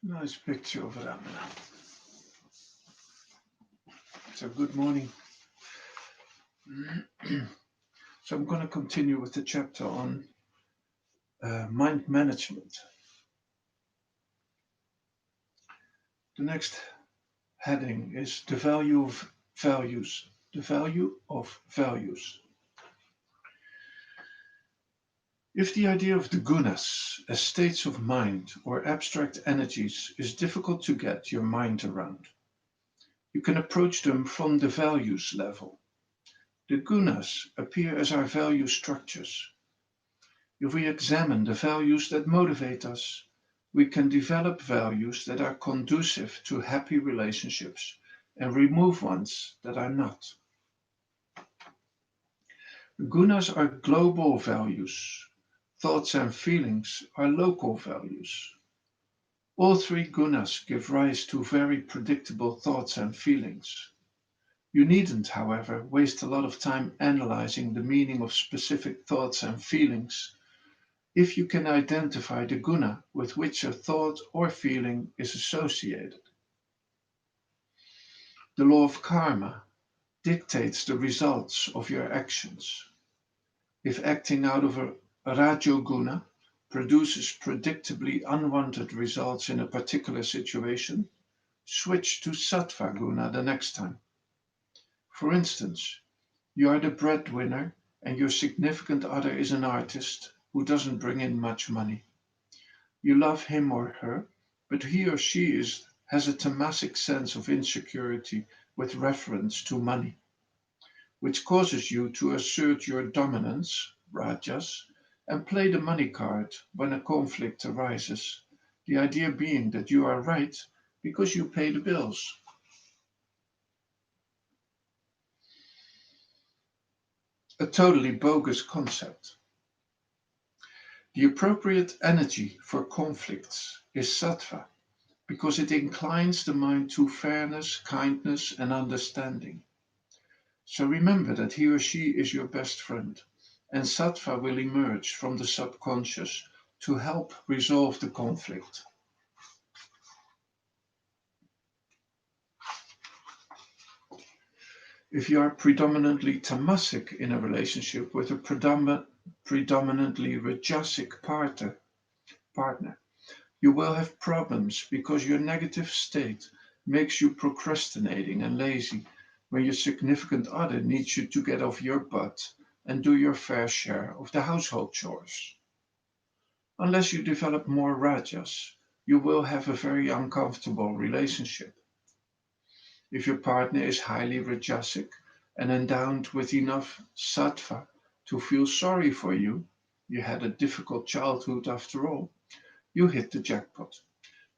Nice picture of Ramana. So good morning. So I'm going to continue with the chapter on mind management. The next heading is the value of values. The value of values. If the idea of the gunas as states of mind or abstract energies is difficult to get your mind around, you can approach them from the values level. The gunas appear as our value structures. If we examine the values that motivate us, we can develop values that are conducive to happy relationships and remove ones that are not. Gunas are global values. Thoughts and feelings are local values. All three gunas give rise to very predictable thoughts and feelings. You needn't, however, waste a lot of time analyzing the meaning of specific thoughts and feelings if you can identify the guna with which a thought or feeling is associated. The law of karma dictates the results of your actions. If acting out of a rajoguna produces predictably unwanted results in a particular situation, switch to sattva guna the next time. For instance, you are the breadwinner and your significant other is an artist who doesn't bring in much money. You love him or her, but he or she has a tamasic sense of insecurity with reference to money, which causes you to assert your dominance, rajas, and play the money card when a conflict arises, the idea being that you are right because you pay the bills. A totally bogus concept. The appropriate energy for conflicts is sattva because it inclines the mind to fairness, kindness, and understanding. So remember that he or she is your best friend, and sattva will emerge from the subconscious to help resolve the conflict. If you are predominantly tamasic in a relationship with a predominantly rajasic partner, you will have problems because your negative state makes you procrastinating and lazy when your significant other needs you to get off your butt and do your fair share of the household chores. Unless you develop more rajas, you will have a very uncomfortable relationship. If your partner is highly rajasic and endowed with enough sattva to feel sorry for you, you had a difficult childhood after all, you hit the jackpot.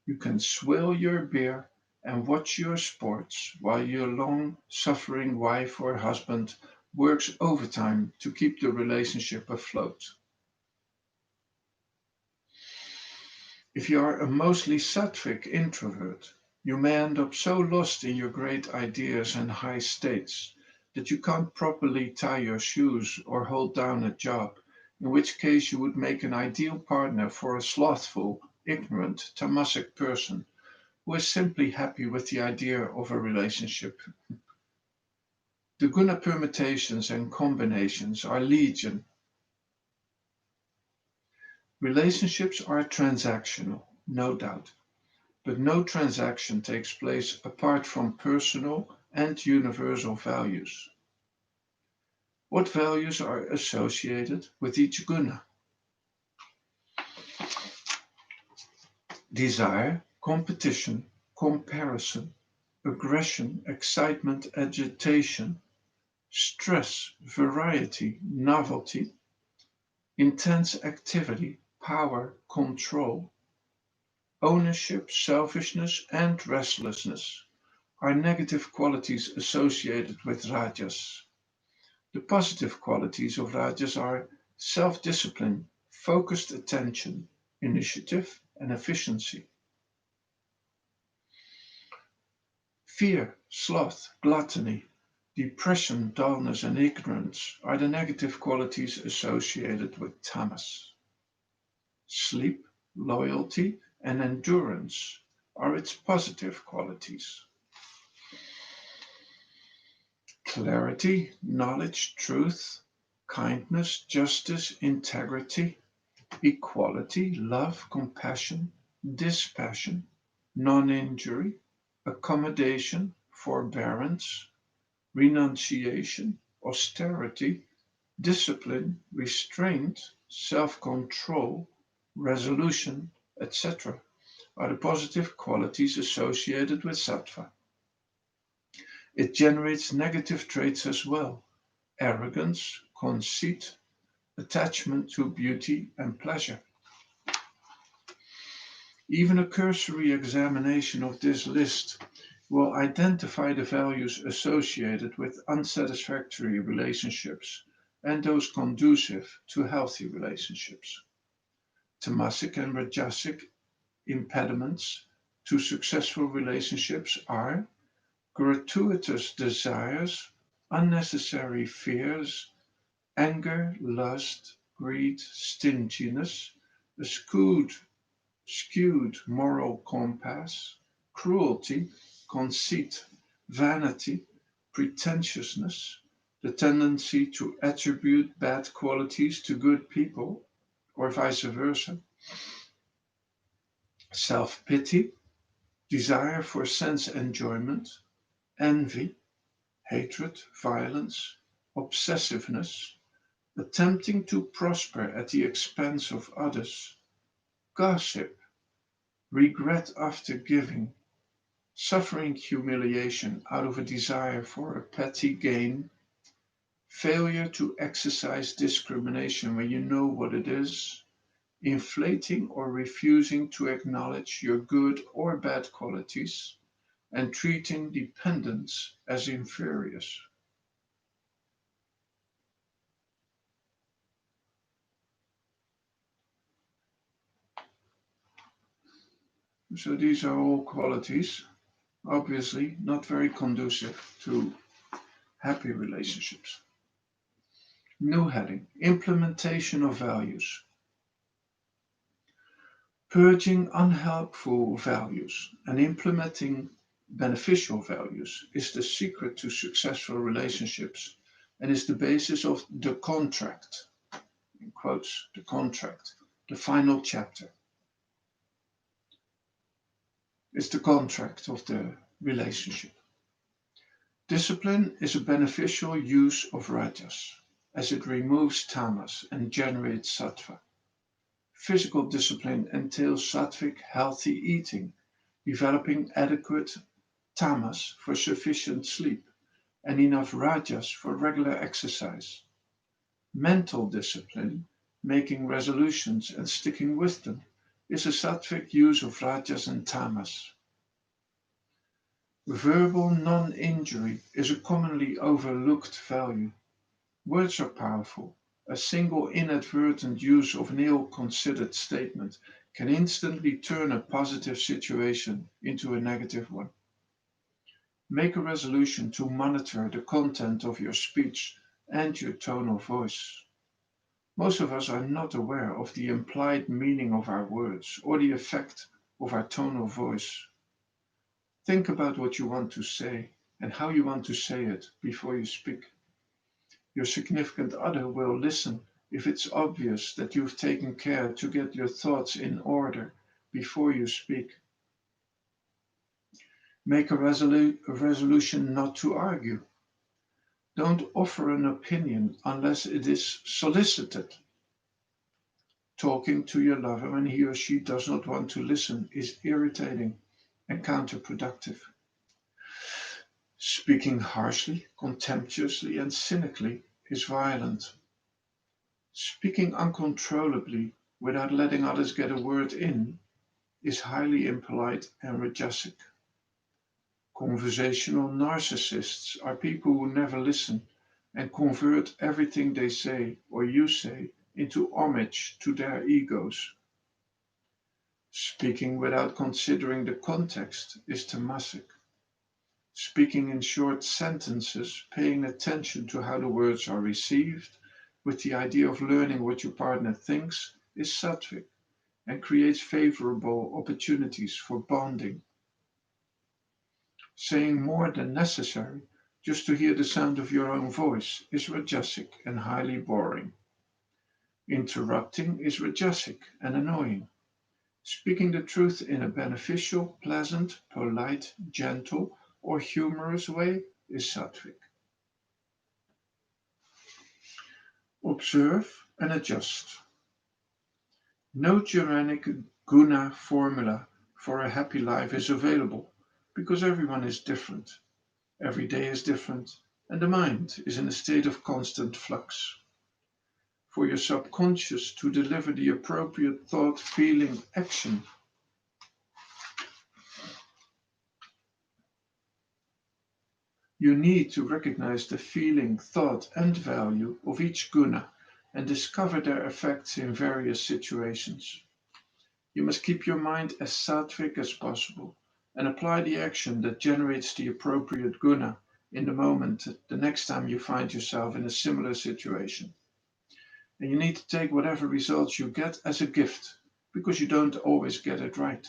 You can swill your beer and watch your sports while your long suffering wife or husband works overtime to keep the relationship afloat. If you are a mostly sattvic introvert, you may end up so lost in your great ideas and high states that you can't properly tie your shoes or hold down a job, in which case you would make an ideal partner for a slothful, ignorant, tamasic person who is simply happy with the idea of a relationship. The guna permutations and combinations are legion. Relationships are transactional, no doubt, but no transaction takes place apart from personal and universal values. What values are associated with each guna? Desire, competition, comparison, aggression, excitement, agitation, stress, variety, novelty, intense activity, power, control, ownership, selfishness, and restlessness are negative qualities associated with rajas. The positive qualities of rajas are self-discipline, focused attention, initiative, and efficiency. Fear, sloth, gluttony, depression, dullness, and ignorance are the negative qualities associated with tamas. Sleep, loyalty, and endurance are its positive qualities: clarity, knowledge, truth, kindness, justice, integrity, equality, love, compassion, dispassion, non-injury, accommodation, forbearance, renunciation, austerity, discipline, restraint, self-control, resolution, etc. are the positive qualities associated with sattva. It generates negative traits as well: arrogance, conceit, attachment to beauty and pleasure. Even a cursory examination of this list will identify the values associated with unsatisfactory relationships and those conducive to healthy relationships. Tamasic and Rajasic impediments to successful relationships are gratuitous desires, unnecessary fears, anger, lust, greed, stinginess, a skewed moral compass, cruelty, conceit, vanity, pretentiousness, the tendency to attribute bad qualities to good people, or vice versa, self pity, desire for sense enjoyment, envy, hatred, violence, obsessiveness, attempting to prosper at the expense of others, gossip, regret after giving, suffering humiliation out of a desire for a petty gain, failure to exercise discrimination when you know what it is, inflating or refusing to acknowledge your good or bad qualities, and treating dependents as inferiors. So these are all qualities, obviously not very conducive to happy relationships. New heading: Implementation of values. Purging unhelpful values and implementing beneficial values is the secret to successful relationships and is the basis of the contract, in quotes, the contract, the final chapter. It's the contract of the relationship. Discipline is a beneficial use of rajas, as it removes tamas and generates sattva. Physical discipline entails sattvic healthy eating, developing adequate tamas for sufficient sleep, and enough rajas for regular exercise. Mental discipline, making resolutions and sticking with them, is a sattvic use of rajas and tamas. Verbal non-injury is a commonly overlooked value. Words are powerful. A single inadvertent use of an ill-considered statement can instantly turn a positive situation into a negative one. Make a resolution to monitor the content of your speech and your tone of voice. Most of us are not aware of the implied meaning of our words or the effect of our tone of voice. Think about what you want to say and how you want to say it before you speak. Your significant other will listen if it's obvious that you've taken care to get your thoughts in order before you speak. Make a resolution not to argue. Don't offer an opinion unless it is solicited. Talking to your lover when he or she does not want to listen is irritating and counterproductive. Speaking harshly, contemptuously, and cynically is violent. Speaking uncontrollably without letting others get a word in is highly impolite and rajasic. Conversational narcissists are people who never listen and convert everything they say or you say into homage to their egos. Speaking without considering the context is tamasic. Speaking in short sentences, paying attention to how the words are received, with the idea of learning what your partner thinks, is sattvic and creates favorable opportunities for bonding Saying more than necessary just to hear the sound of your own voice is rajasic and highly boring. Interrupting is rajasic and annoying. Speaking the truth in a beneficial, pleasant, polite, gentle, or humorous way is sattvic. Observe and adjust. No Quranic guna formula for a happy life is available because everyone is different. Every day is different, and the mind is in a state of constant flux. For your subconscious to deliver the appropriate thought, feeling, action, you need to recognize the feeling, thought, and value of each guna and discover their effects in various situations. You must keep your mind as sattvic as possible and apply the action that generates the appropriate guna in the moment the next time you find yourself in a similar situation. And you need to take whatever results you get as a gift because you don't always get it right.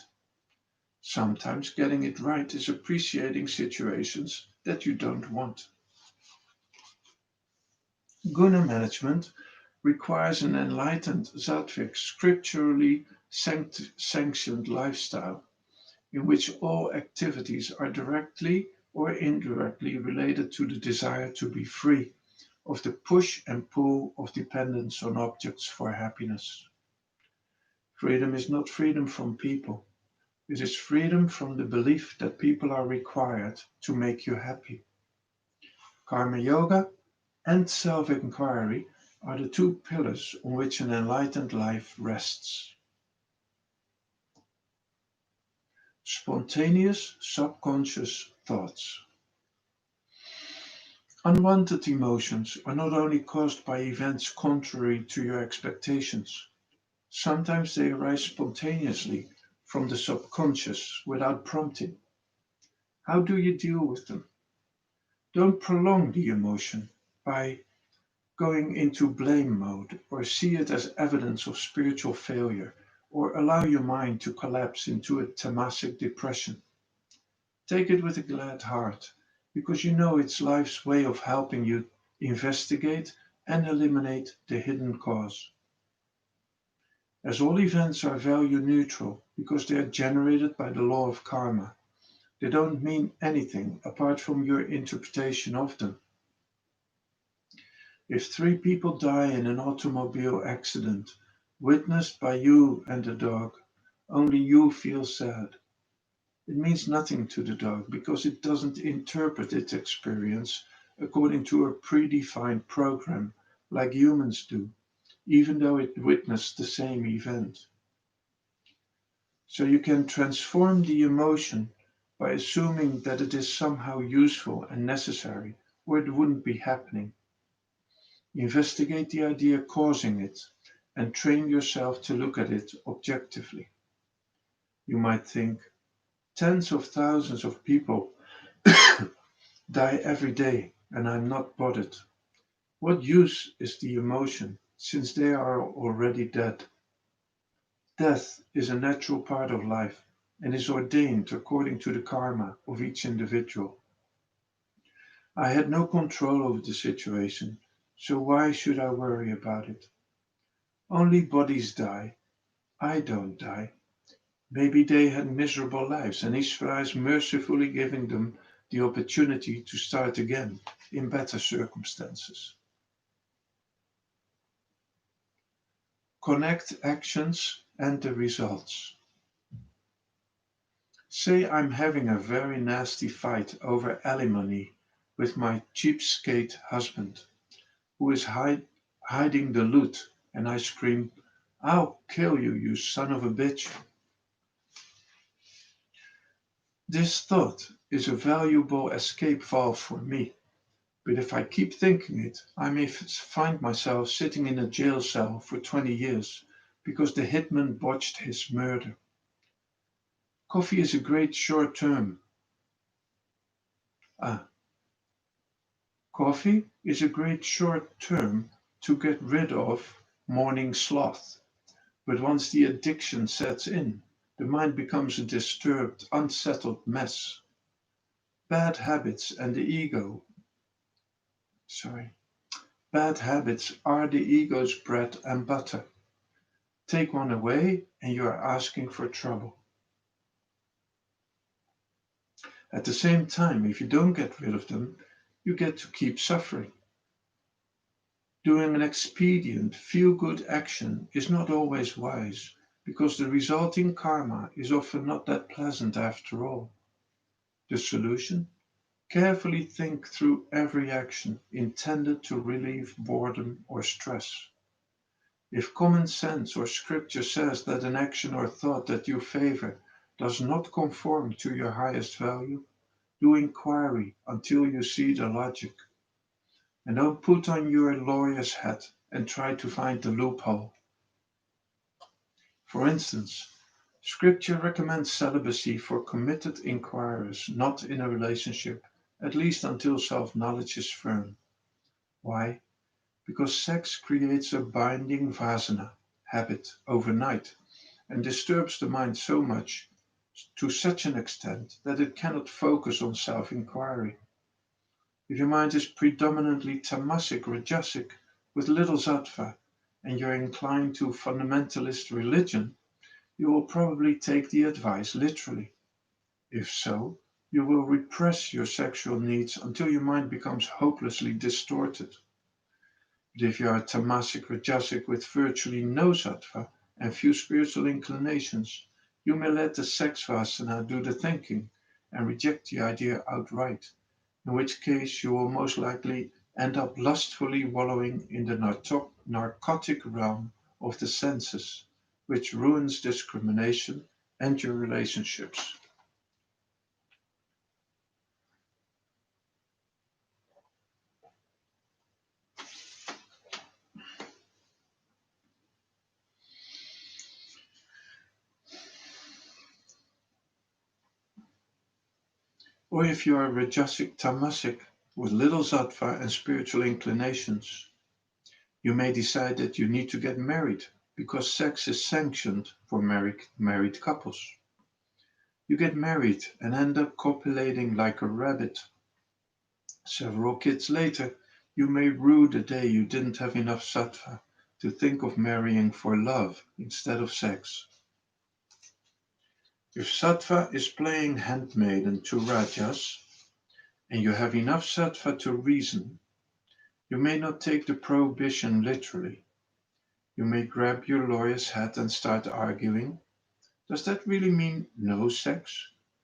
Sometimes getting it right is appreciating situations that you don't want. Guna management requires an enlightened Sattvic, scripturally sanctioned lifestyle in which all activities are directly or indirectly related to the desire to be free of the push and pull of dependence on objects for happiness. Freedom is not freedom from people. It is freedom from the belief that people are required to make you happy. Karma yoga and self-inquiry are the two pillars on which an enlightened life rests. Spontaneous subconscious thoughts. Unwanted emotions are not only caused by events contrary to your expectations. Sometimes they arise spontaneously from the subconscious without prompting. How do you deal with them? Don't prolong the emotion by going into blame mode or see it as evidence of spiritual failure or allow your mind to collapse into a tamasic depression. Take it with a glad heart because you know it's life's way of helping you investigate and eliminate the hidden cause. As all events are value neutral because they are generated by the law of karma, they don't mean anything apart from your interpretation of them. If three people die in an automobile accident, witnessed by you and the dog, only you feel sad. It means nothing to the dog because it doesn't interpret its experience according to a predefined program like humans do, even though it witnessed the same event. So you can transform the emotion by assuming that it is somehow useful and necessary, or it wouldn't be happening. Investigate the idea causing it and train yourself to look at it objectively. You might think, tens of thousands of people die every day and I'm not bothered. What use is the emotion since they are already dead? Death is a natural part of life and is ordained according to the karma of each individual. I had no control over the situation, so why should I worry about it? Only bodies die. I don't die. Maybe they had miserable lives and Ishvara is mercifully giving them the opportunity to start again in better circumstances. Connect actions and the results. Say I'm having a very nasty fight over alimony with my cheapskate husband, who is hiding the loot, and I scream, I'll kill you, you son of a bitch. This thought is a valuable escape valve for me, but if I keep thinking it, I may find myself sitting in a jail cell for 20 years because the hitman botched his murder. Coffee is a great short term. Ah, Coffee is a great short term to get rid of morning sloth, but once the addiction sets in, the mind becomes a disturbed, unsettled mess. Bad habits and the ego, sorry, bad habits are the ego's bread and butter. Take one away and you are asking for trouble. At the same time, if you don't get rid of them, you get to keep suffering. Doing an expedient, feel good action is not always wise because the resulting karma is often not that pleasant after all. The solution? Carefully think through every action intended to relieve boredom or stress. If common sense or scripture says that an action or thought that you favor does not conform to your highest value, do inquiry until you see the logic. And don't put on your lawyer's hat and try to find the loophole. For instance, scripture recommends celibacy for committed inquirers not in a relationship, at least until self-knowledge is firm. Why? Because sex creates a binding vasana, habit, overnight, and disturbs the mind so much, to such an extent, that it cannot focus on self-inquiry. If your mind is predominantly tamasic, rajasic, with little sattva, and you're inclined to fundamentalist religion, you will probably take the advice literally. If so, you will repress your sexual needs until your mind becomes hopelessly distorted. But if you are tamasic, rajasic with virtually no sattva and few spiritual inclinations, you may let the sex vasana do the thinking and reject the idea outright, in which case you will most likely end up lustfully wallowing in the narcotic realm of the senses, which ruins discrimination and your relationships. Or if you are rajasic tamasic with little sattva and spiritual inclinations, you may decide that you need to get married because sex is sanctioned for married couples. You get married and end up copulating like a rabbit. Several kids later, you may rue the day you didn't have enough sattva to think of marrying for love instead of sex. If sattva is playing handmaiden to rajas, and you have enough sattva to reason, you may not take the prohibition literally. You may grab your lawyer's hat and start arguing. Does that really mean no sex?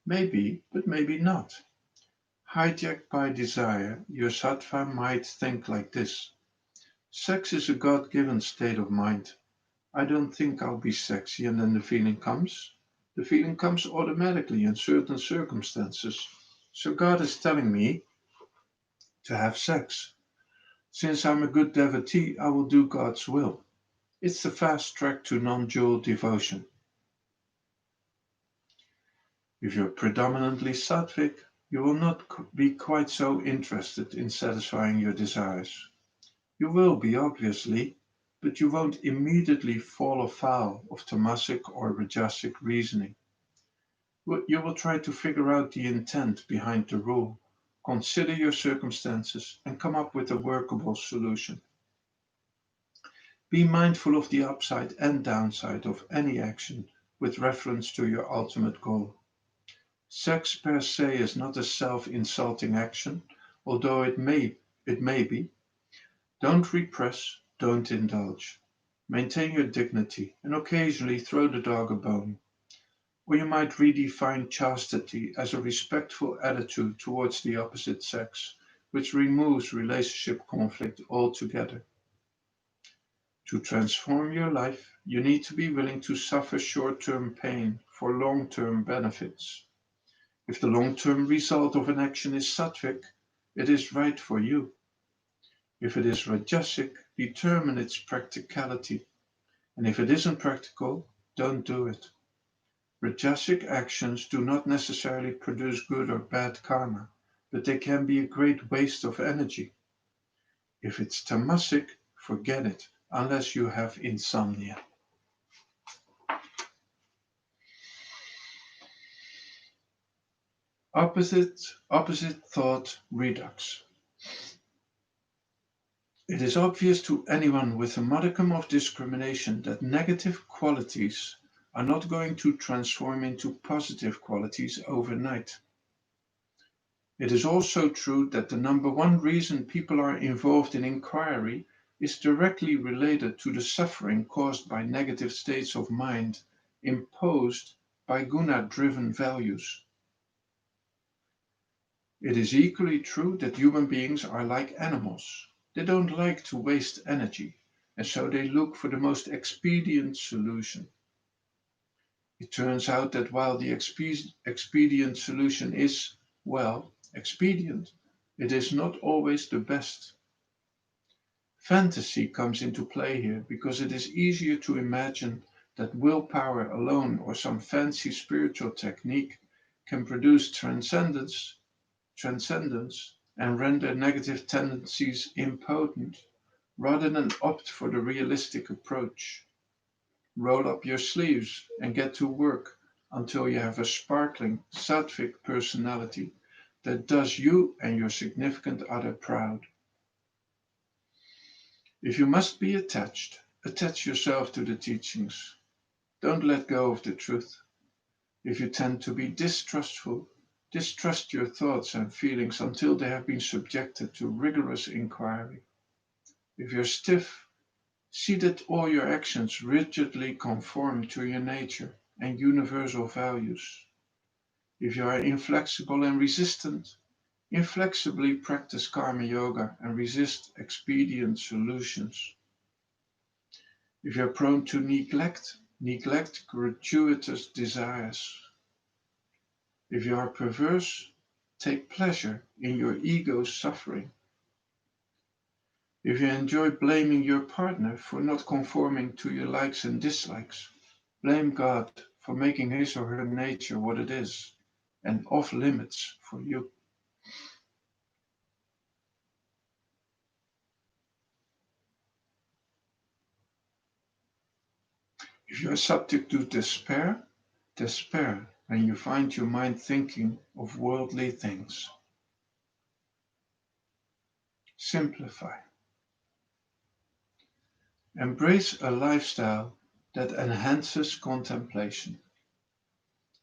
Maybe, but maybe not. Hijacked by desire, your sattva might think like this. Sex is a God-given state of mind. I don't think I'll be sexy and then the feeling comes. The feeling comes automatically in certain circumstances. So God is telling me to have sex. Since I'm a good devotee, I will do God's will. It's the fast track to non-dual devotion. If you're predominantly sattvic, you will not be quite so interested in satisfying your desires. You will be, obviously, but you won't immediately fall afoul of tamasic or rajasic reasoning. You will try to figure out the intent behind the rule, consider your circumstances, and come up with a workable solution. Be mindful of the upside and downside of any action with reference to your ultimate goal. Sex per se is not a self-insulting action, although it may be. Don't repress, don't indulge. Maintain your dignity and occasionally throw the dog a bone. Or you might redefine chastity as a respectful attitude towards the opposite sex, which removes relationship conflict altogether. To transform your life, you need to be willing to suffer short-term pain for long-term benefits. If the long-term result of an action is sattvic, it is right for you. If it is rajasic, determine its practicality. And if it isn't practical, don't do it. Rajasic actions do not necessarily produce good or bad karma, but they can be a great waste of energy. If it's tamasic, forget it, unless you have insomnia. Opposite thought redux. It is obvious to anyone with a modicum of discrimination that negative qualities are not going to transform into positive qualities overnight. It is also true that the number one reason people are involved in inquiry is directly related to the suffering caused by negative states of mind imposed by guna-driven values. It is equally true that human beings are like animals. They don't like to waste energy, and so they look for the most expedient solution. It turns out that while the expedient solution is, well, expedient, it is not always the best. Fantasy comes into play here because it is easier to imagine that willpower alone or some fancy spiritual technique can produce transcendence and render negative tendencies impotent, rather than opt for the realistic approach. Roll up your sleeves and get to work until you have a sparkling, sattvic personality that does you and your significant other proud. If you must be attached, attach yourself to the teachings. Don't let go of the truth. If you tend to be distrustful, distrust your thoughts and feelings until they have been subjected to rigorous inquiry. If you're stiff, see that all your actions rigidly conform to your nature and universal values. If you are inflexible and resistant, inflexibly practice karma yoga and resist expedient solutions. If you are prone to neglect, neglect gratuitous desires. If you are perverse, take pleasure in your ego's suffering. If you enjoy blaming your partner for not conforming to your likes and dislikes, blame God for making his or her nature what it is and off limits for you. If you are subject to despair, despair when you find your mind thinking of worldly things. Simplify. Embrace a lifestyle that enhances contemplation.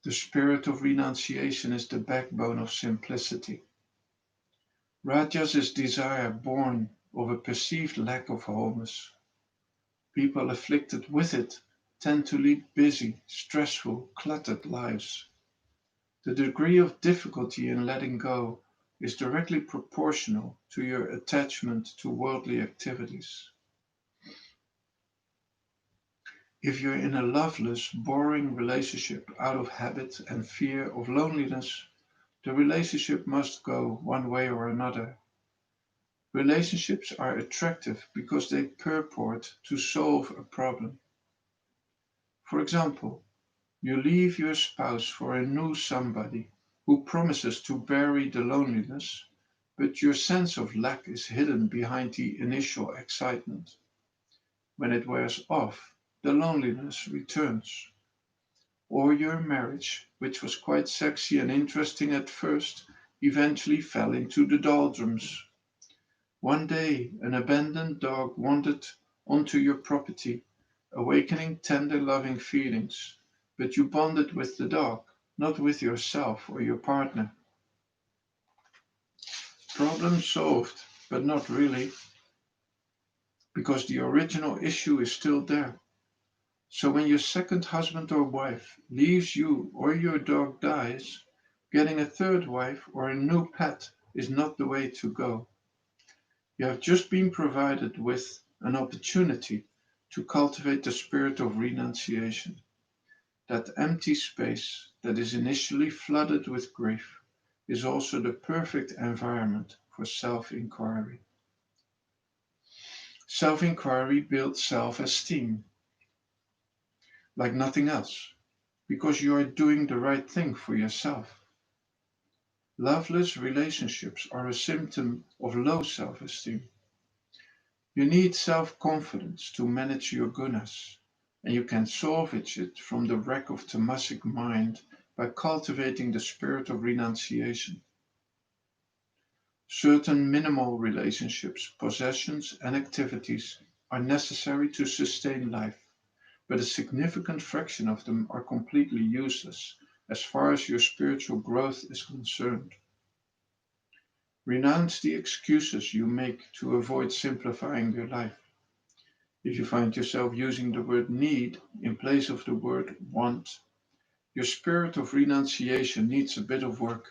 The spirit of renunciation is the backbone of simplicity. Rajas is desire born of a perceived lack of wholeness. People afflicted with it tend to lead busy, stressful, cluttered lives. The degree of difficulty in letting go is directly proportional to your attachment to worldly activities. If you're in a loveless, boring relationship out of habit and fear of loneliness, the relationship must go one way or another. Relationships are attractive because they purport to solve a problem. For example, you leave your spouse for a new somebody who promises to bury the loneliness, but your sense of lack is hidden behind the initial excitement. When it wears off, the loneliness returns. Or your marriage, which was quite sexy and interesting at first, eventually fell into the doldrums. One day, an abandoned dog wandered onto your property, awakening tender, loving feelings, but you bonded with the dog, not with yourself or your partner. Problem solved, but not really, because the original issue is still there. So when your second husband or wife leaves you or your dog dies, getting a third wife or a new pet is not the way to go. You have just been provided with an opportunity to cultivate the spirit of renunciation. That empty space that is initially flooded with grief is also the perfect environment for self-inquiry. Self-inquiry builds self-esteem like nothing else, because you are doing the right thing for yourself. Loveless relationships are a symptom of low self-esteem. You need self-confidence to manage your gunas, and you can salvage it from the wreck of tamasic mind by cultivating the spirit of renunciation. Certain minimal relationships, possessions, and activities are necessary to sustain life, but a significant fraction of them are completely useless as far as your spiritual growth is concerned. Renounce the excuses you make to avoid simplifying your life. If you find yourself using the word need in place of the word want, your spirit of renunciation needs a bit of work.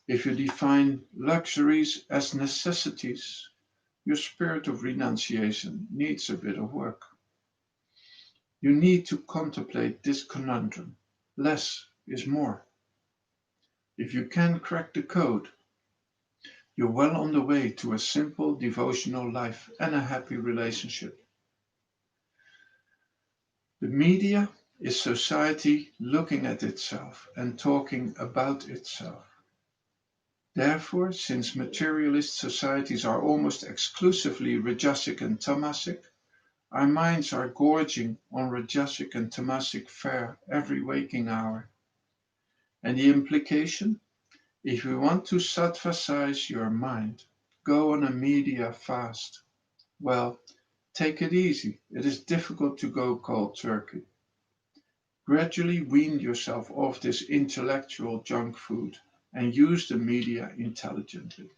If you define luxuries as necessities, your spirit of renunciation needs a bit of work. You need to contemplate this conundrum. Less is more. If you can crack the code, you're well on the way to a simple devotional life and a happy relationship. The media is society looking at itself and talking about itself. Therefore, since materialist societies are almost exclusively Rajasic and Tamasic, our minds are gorging on Rajasic and Tamasic fare every waking hour. And the implication? If you want to sattvasize your mind, go on a media fast. Well, take it easy. It is difficult to go cold turkey. Gradually wean yourself off this intellectual junk food and use the media intelligently.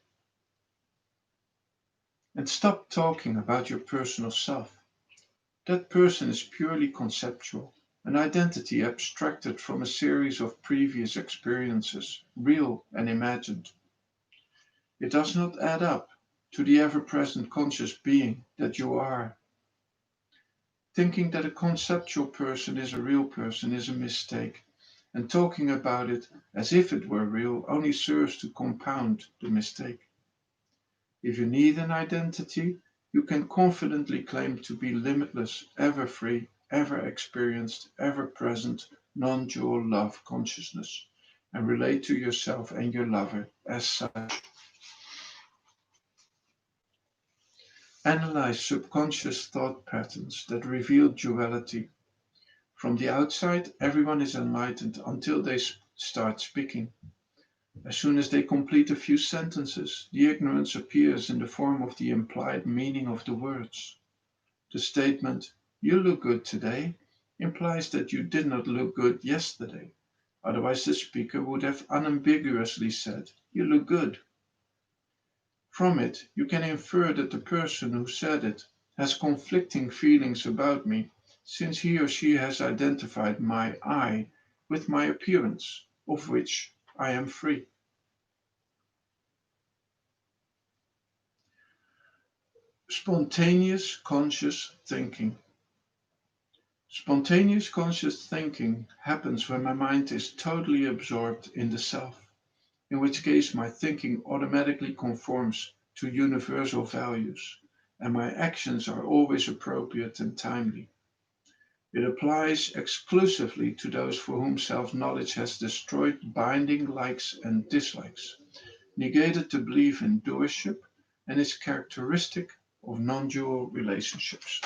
And stop talking about your personal self. That person is purely conceptual, an identity abstracted from a series of previous experiences, real and imagined. It does not add up to the ever-present conscious being that you are. Thinking that a conceptual person is a real person is a mistake, and talking about it as if it were real only serves to compound the mistake. If you need an identity, you can confidently claim to be limitless, ever free, ever experienced, ever present, non-dual love consciousness, and relate to yourself and your lover as such. Analyze subconscious thought patterns that reveal duality. From the outside, everyone is enlightened until they start speaking. As soon as they complete a few sentences, the ignorance appears in the form of the implied meaning of the words. The statement, "You look good today," implies that you did not look good yesterday. Otherwise, the speaker would have unambiguously said, "You look good." From it, you can infer that the person who said it has conflicting feelings about me, since he or she has identified my I with my appearance, of which I am free. Spontaneous conscious thinking. Spontaneous conscious thinking happens when my mind is totally absorbed in the self, in which case my thinking automatically conforms to universal values, and my actions are always appropriate and timely. It applies exclusively to those for whom self-knowledge has destroyed binding likes and dislikes, negated the belief in doership, and is characteristic of non-dual relationships.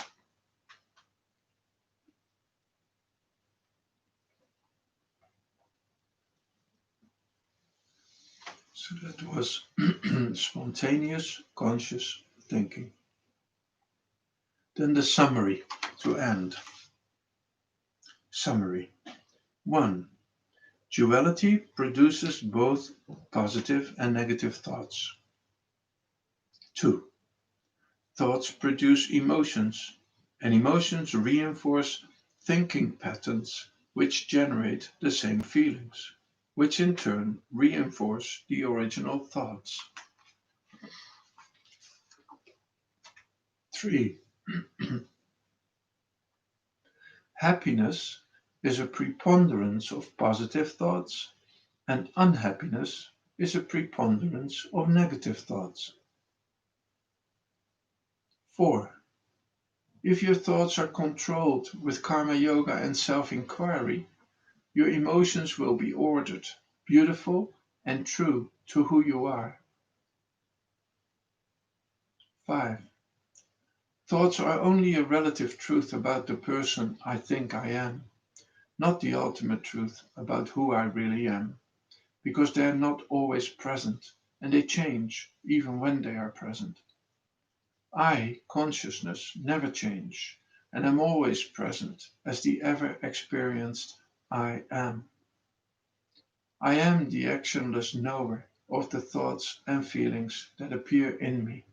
So that was spontaneous conscious thinking. Then the summary to end. Summary. 1. Duality produces both positive and negative thoughts. 2. Thoughts produce emotions, and emotions reinforce thinking patterns which generate the same feelings, which in turn reinforce the original thoughts. 3. Happiness is a preponderance of positive thoughts, and unhappiness is a preponderance of negative thoughts. 4. If your thoughts are controlled with karma yoga and self-inquiry, your emotions will be ordered, beautiful, and true to who you are. 5. Thoughts are only a relative truth about the person I think I am, not the ultimate truth about who I really am, because they are not always present, and they change even when they are present. I, consciousness, never change, and am always present as the ever experienced I am. I am the actionless knower of the thoughts and feelings that appear in me.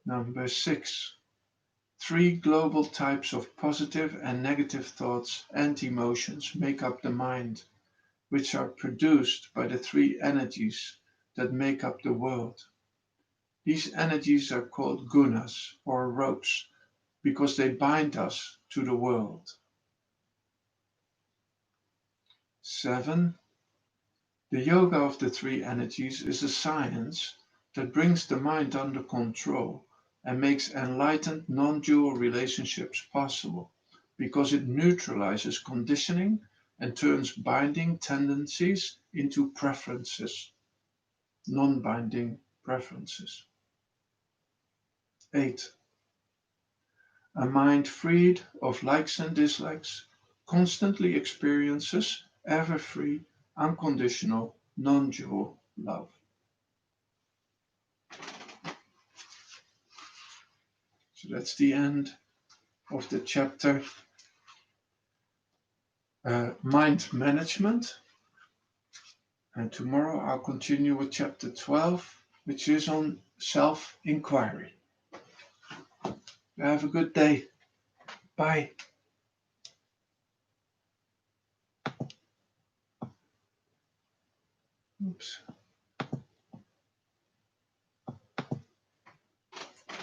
Number 6. Three global types of positive and negative thoughts and emotions make up the mind, which are produced by the three energies that make up the world. These energies are called gunas or ropes because they bind us to the world. 7. The yoga of the three energies is a science that brings the mind under control and makes enlightened non-dual relationships possible because it neutralizes conditioning and turns binding tendencies into preferences, non-binding preferences. 8. A mind freed of likes and dislikes constantly experiences ever-free, unconditional, non-dual love. So that's the end of the chapter Mind Management. And tomorrow I'll continue with chapter 12, which is on self-inquiry. Have a good day. Bye. Oops.